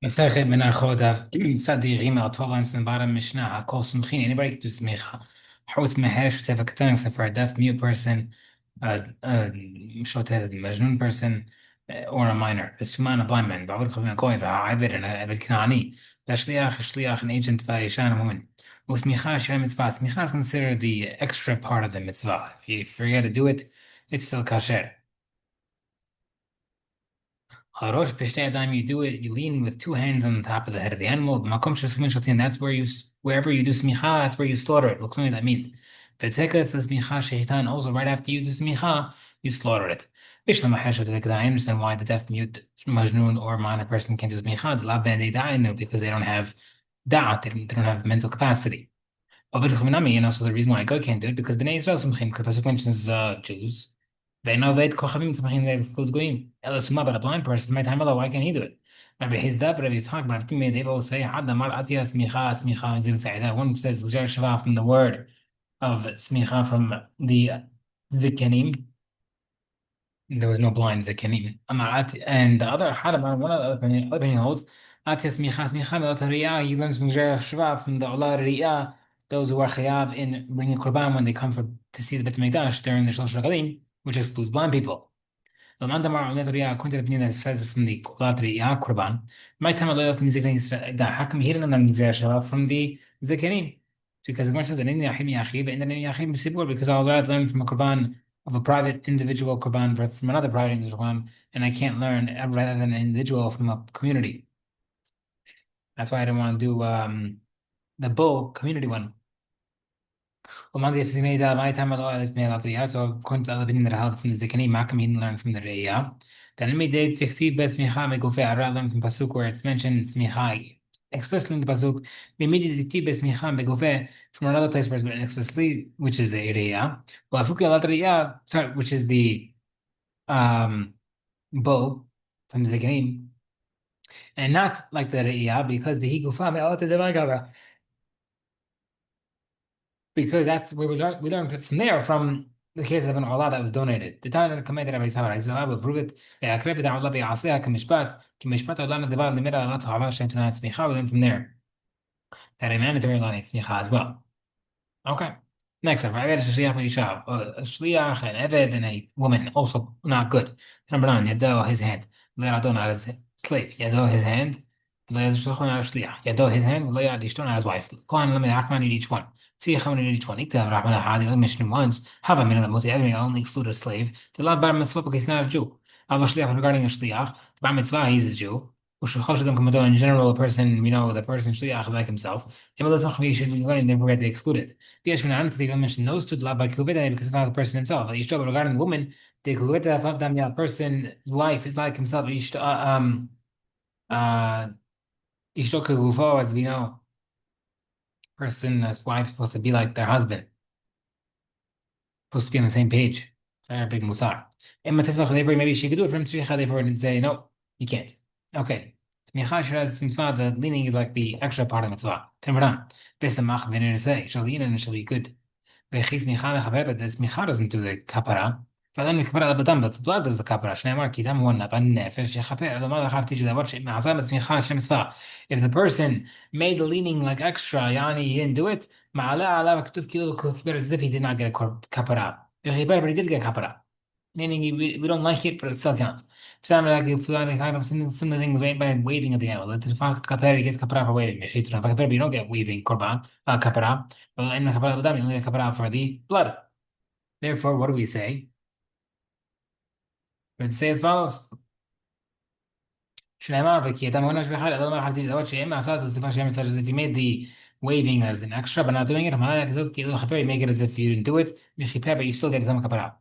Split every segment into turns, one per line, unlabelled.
Masechet Menahot Daf Sadi Rima 12 lines in the bottom Mishnah Hakol Sumchin. Anybody can do smicha. Hoth Mehesh Shotev Katan except for a deaf mute person, Shotev Majnun person, or a minor. Suman a blind man. Vavud Chavim Koi Va'avid and Avid Kanani. Shliach an agent Va'ishan a woman. Usmicha Shem Mitzvah. Smicha is considered the extra part of the mitzvah. If you forget to do it, it's still kasher. Harosh Pishte Adam, you do it, you lean with two hands on the top of the head of the animal. Makom Shesmin Shatin, that's where wherever you do smicha, that's where you slaughter it. Look, that means. V'tekef smicha shehitan, also right after you do smicha, you slaughter it. Bishlam Mahashat, I understand why the deaf mute, majnun, or minor person can't do smicha, the lab they die because they don't have da'at, they don't have mental capacity. And also the reason why God can't do it because Bnei Israel Sumchim, because Pasuk mentions Jews. They know that Kochavim Tzmachim that excludes Goyim. Elasuma, but a blind person, my time why can't he do it? Rabbi Hizdab, Rabbi Yitzchak, Rabbi Timmy, they both say, Had Damar Atiyah Smicha, Smicha, Zil one says Zjar Shava from the word of Smicha from the Zikanim. There was no blind Zikanim. And the other Hadamar, one of the other opinion holds, Atiyah Smicha, Smicha, Melot Riyah, he learns from Zjar Shava from the Olah Riyah, those who are Chayav in bringing Korban when they come to see the Bet Mikdash during the Shlosh Regalim, which excludes blind people. According to the opinion that says from the Kulat Riyah Kurban, my time Allah from Zikanim, how come he didn't learn from the Zikanim? Because the Gemara says, because I'll rather learn from a Kurban of a private individual Kurban from another private individual Kurban, and I can't learn rather than an individual from a community. That's why I didn't want to do the bull community one. وما في سنة إذا ما يتعمل ألف من الأطريات أو كنت أطلب من الهاد from the Zikani معكم in learn from the Reya. تنمي دي تكتيب بسميخا ميقوفي عراء learn from Pasuk where it's mentioned سميخا explicitly in the Pasuk بميدي تكتيب بسميخا ميقوفي from another place where it's written explicitly which is the Reya. وأفوكي الأطريات sorry which is the um, bow from the Zikani and not like the Reya because the Higufa me all the because that's where we learned it from there from the case of an Allah that was donated. The time that commanded Rabbi Yisrael, I will prove it. بأقرب دعوة الله بعصيها كمشبات الله ندبار لمرة الله تعالى عشان تنال سميخا we learn from there that a mandatory law needs smicha as well. Okay. Next up, Eved Shliach Isha. A Shliach, an Eved, and a woman, also not good. Number 9, Yado, his hand. Le'adon, not his slave. Yado, his hand. Le'adishtochon, not a Shliach. Yado, his hand. Le'adishton, not his wife. Kohan, let me Achman in each one. See Chaman in each one. Ikta, Rahman, Hadi, only mentioned once. Have a minute of Muti, every only exclude a slave. The Lab Bar Mitzvah, because he's not a Jew. Av Shliach, regarding a Shliach. The Bar Mitzvah, he's a Jew. In general, a person, the person Shliach is like himself. Regarding them, forget to exclude it. Yes, when I don't think I mentioned those two because it's not the person himself. Regarding the woman, the person's wife is like himself. Uh, as we know, person's wife is supposed to be like their husband, supposed to be on the same page. Very big musar. Maybe she could do it from tzricha and say, no, you can't. Okay. The leaning is like the extra part of mitzvah. Kamaran. Besamach v'neresei. Shall lean and it shall be good. V'chis micha mechaber, but this micha doesn't do the kapara. But the blood does the kapara. Shneimar ki dam huan naban nefesh shechaper. The mother teaches that what she'ma'asa mitzmicha Hashem mitzvah. If the person made the leaning like extra, yani he didn't do it, ma'ala ala v'ktuv kilo kiber as if he did not get a kapara. V'chiber, but he did get kapara. Meaning we don't like it, but it still counts. Similar thing by waving at the animal. The kapara gets kapara for waving. But you don't get waving korban kapara. Well, in kapara you only get kapara for the blood. Therefore, what do we say? We say as follows. If you made the waving as an extra but not doing it, you make it as if you didn't do it, but you still get the kapara.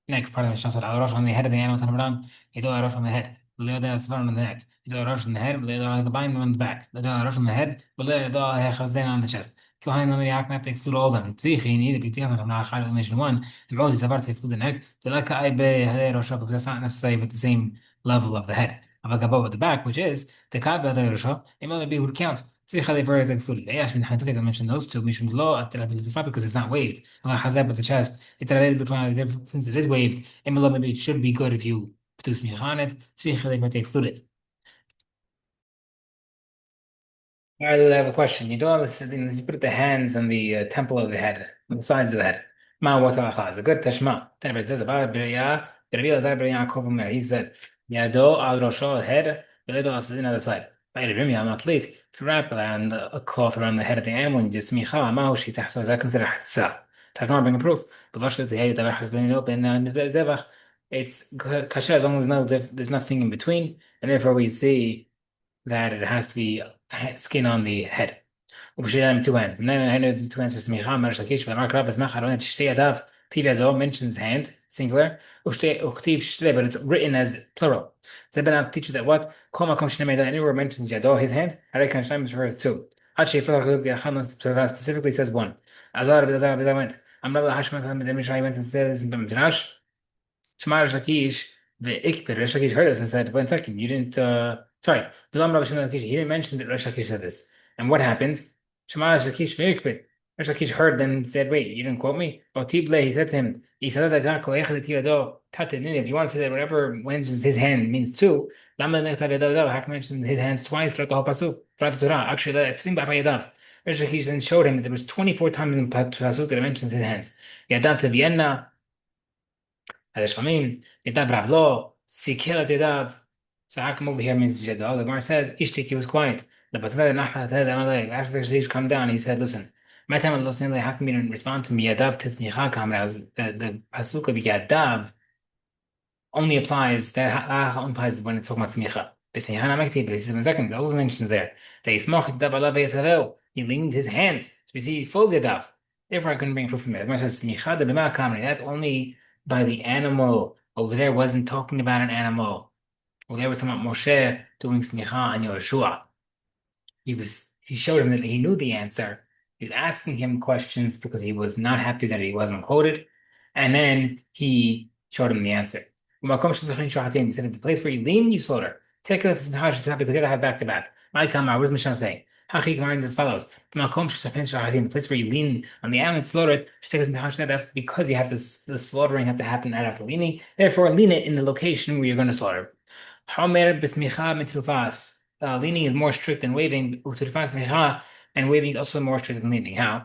Next part of the Mishnah said, Al Rosh on the head of the animal, Tanabram, Ydo Rosh on the head, Leo Asfar on the neck, Ydo Rosh on the head, Leo the bind on the back, Leo Rosh on the head, Leo Hazain on the chest. Kohen Lamini Akma have to exclude all of them. Tzichi, you need to be taken from Nachar, mention one, the Bodi Zavar to exclude the neck, Zelaka Ibe Hade Rosh, because it's not necessarily with the same level of the head. Avagabo at the back, which is the Kabe Hade Rosh, it may be would count. Tzricha they first excluded. Ayash min Hanatik, I mentioned those two, Mishum Lo at the because it's not waved. Hazab with the chest, since it is waved, maybe it should be good if you produce miyach on it. Tzricha they first exclude it. I have a question. You do all this, you put the hands on the temple of the head, on the sides of the head. Ma what's halacha? It's a good tashma. Then it says about Beriya, Beriya Zar Beriya Yaakov Omer. He said, Yado al Rosho head, Beriya al the other side. By the Rimi, I'm not late. If you wrap around a cloth around the head of the animal and just micha, ma hushi tahso, is that considered hatzah? Tashma bring a proof. But what should the head that has been open and Mizbeh Zevach? It's kasher as long as there's nothing in between, and therefore we see that it has to be skin on the head. وبشيل two hands. من هنا two hands في سميخة مرش لكيش فما كراب اسمها خلونا تشتي أداف كتيب يدو mentions hand singular وكتيب شتي but it's written as plural. زي بنا teach you that what كل ما كم شنو ميدا anywhere mentions يدو his hand عليك كان شنو refers to. هاد شيء فلا غير خلنا specifically says one. أزار بدا went. أمر الله حش مثلا بدل مش هاي went and says بمتناش Shmar Shakish, the Ikbir, Resh Lakish heard us and said, wait a second, you didn't, sorry, the Lam Rabbi Shimon Lakish, he didn't mention that Resh Lakish said this. And what happened? Shmar Shakish, the Ikbir. Resh Lakish heard them and said, wait, you didn't quote me? Or Tible, he said to him, he said that if you want to say that whatever mentions his hand means two, Lama Hak mentioned his hands twice throughout the whole Pasuk, throughout the Torah. Actually, that's Srim Ba'ayadav. Resh Lakish then showed him that there was 24 times in the Pasuk that it mentions his hands. Yadav to Vienna, Shlamim, Yadav Ravlo, Sikila Yadav. So how come over here means Jadal? The Gemara says, Ishtik, he was quiet. The Batala Nahla Amalek, after the Shaish come down, he said, listen, my time Allah how come you didn't respond to me? Yadav Tisnicha Kamraz, the Pasuk of Yadav only applies that only applies when it's talking about smicha. B'tnihana mektiv, he says in a second, it also mentions there. Ve'ismoch yadav alav ve'yasavel. He leaned his hands. So we see he folds yadav. Therefore, I couldn't bring proof from it. The Gemara says smicha de b'ma kamri. That's only by the animal. Over there wasn't talking about an animal. Over there was talking about Moshe doing smicha and Yoshua. He showed him that he knew the answer. He was asking him questions because he was not happy that he wasn't quoted, and then he showed him the answer. He said, the place where you lean, you slaughter. Take it because you have to back to back. My Kamar, what does Mishnah say? Hachik as follows. The place where you lean on the animal, slaughter it. That's because you have the slaughtering have to happen right after leaning. Therefore, lean it in the location where you're going to slaughter. Leaning is more strict than waving. And waving is also more strict than leaning. How?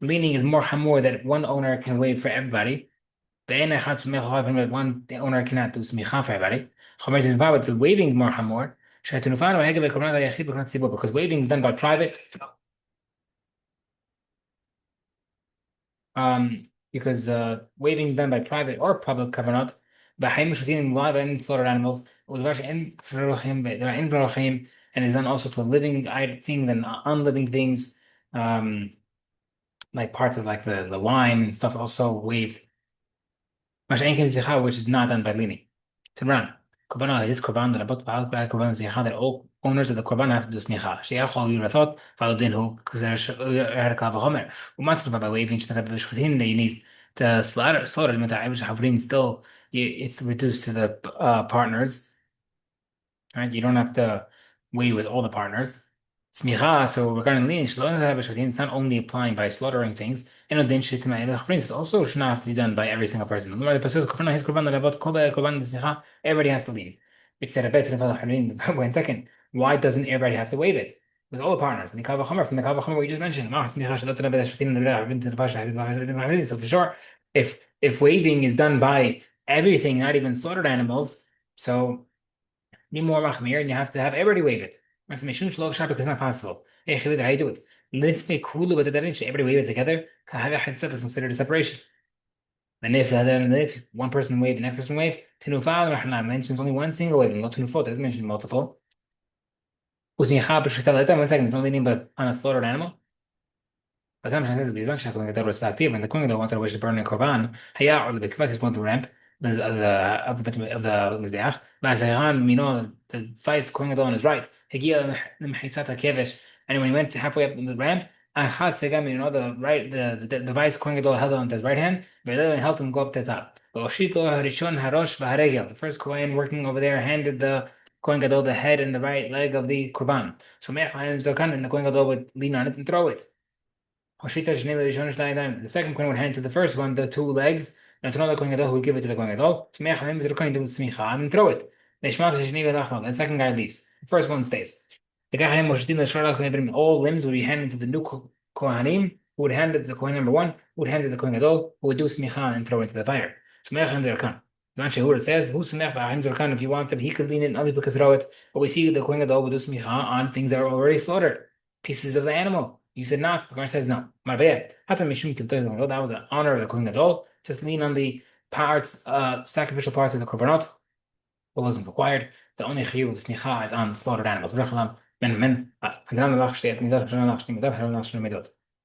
Leaning is more hamor that one owner can wave for everybody. One owner cannot do smicha for everybody. But the waving is more hamor. Because waving is done by private. Because waving is done by private or public kavanot. B'chaim mishutin live and slaughtered animals. And is done also to living things and unliving things, like parts of like the wine and stuff also waved. Which is not done by leaning. Timran. Korban is korban that about korban smicha that all owners of the korban have to do smicha. Sheyachol yurathot follow dinhu because there's a kavachomer. Umatru by waving that you need to slaughter still it's reduced to the partners. Right? You don't have to weigh with all the partners. Smicha, so regarding lean, it's not only applying by slaughtering things, it's also should not have to be done by every single person. Everybody has to lean. Wait a second. Why doesn't everybody have to waive it? With all the partners. From the Kavachomer we just mentioned. So for sure, if waving is done by everything, not even slaughtered animals, so be more machmir, and you have to have everybody waive it. Because it's not possible. Hey, Khalid, how you do it? Everybody wave it together. That's considered a separation. Then if one person wave, the next person wave, Tinufal mentions only one single wave, not Tinufot, doesn't mention multiple. One second, it's only named on a slaughtered animal. But sometimes says بيزمان شكله يقدر يستعطيه when the queen wanted to wish to burn a korban هيقعد بكفاية point the ramp of the مزبح بعد سيغان we know the vice queen on his right هيجي لمحيطات الكيفش and when he went halfway up the ramp أخذ سيغان the vice queen held on to his right hand but then helped him go up to the top והושיט לו הראשון הראש והרגל the first Kohen working over there handed the Kohen Gadol the head and the right leg of the korban so Me'achayim Zokan and the Kohen Gadol would lean on it and throw it. The second Kohen would hand to the first one the two legs, and to another Kohen Gadol who would give it to the Kohen Gadol. And throw it. The second guy leaves. The first one stays. The guy all limbs would be handed to the new Kohanim, who would hand it to the Kohen number one, who would hand it to the Kohen Gadol, who would do smicha and throw into the fire. Shmeach and Derkan. It says, who's Smech Derkan? If you wanted, he could lean it and other people could throw it. But we see the Kohen Gadol would do smicha on things that are already slaughtered, pieces of the animal. You said not. The Gemara says no. That was an honor of the Kohen Gadol. Just lean on the parts, sacrificial parts of the korbanot. It wasn't required. The only chiyuv of smicha is on slaughtered animals.